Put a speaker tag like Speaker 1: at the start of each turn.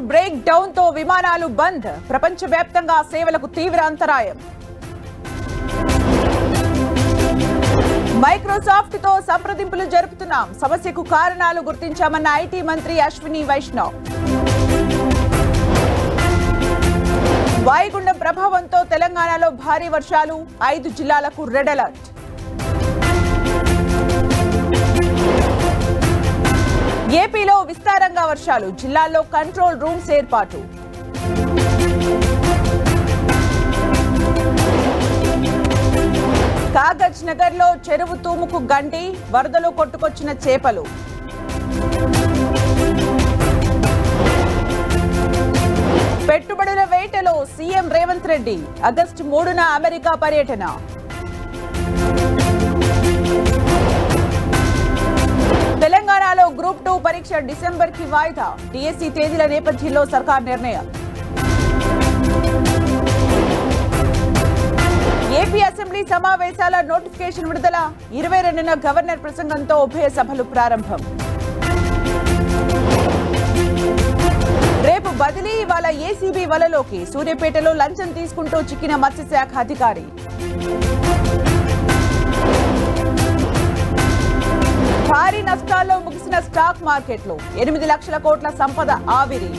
Speaker 1: Soft break down తో విమానాలు బంద్. ప్రపంచవ్యాప్తంగా సేవలకు తీవ్ర అంతరాయం. మైక్రోసాఫ్ట్ తో సంప్రదింపులు జరుపుతున్నాం. సమస్యకు కారణాలు గుర్తించామన్న ఐటీ మంత్రి అశ్విని వైష్ణవ్. వాయుగుండం ప్రభావంతో తెలంగాణలో భారీ వర్షాలు. 5 జిల్లాలకు రెడ్ అలర్ట్. ఏపీలో విస్తారంగా వర్షాలు. జిల్లాల్లో కంట్రోల్ రూమ్స్ ఏర్పాటు. కాగజ్ నగర్ లో చెరువు తూముకు గండి. వరదలో కొట్టుకొచ్చిన చేపలు. పెట్టుబడుల వేటలో సీఎం రేవంత్ రెడ్డి. ఆగస్టు 3న అమెరికా పర్యటన. తెలంగాణలో గ్రూప్ 2 పరీక్ష డిసెంబర్ కి వాయిదా. డిఎస్సి తేదీల నేపథ్యంలో సర్కార్ నిర్ణయం. ఏపీ అసెంబ్లీ సమావేశాల నోటిఫికేషన్ విడుదల. 22న గవర్నర్ ప్రసంగంతో ఉభయ సభలు ప్రారంభం. రేపు బదిలీ. ఇవాళ ఏసీబీ వలలోకి. సూర్యాపేటలో లంచం తీసుకుంటూ చిక్కిన మత్స్యశాఖ అధికారి. భారీ నష్టాల్లో ముగిసిన స్టాక్ మార్కెట్లు. 8 లక్షల కోట్ల సంపద ఆవిరి.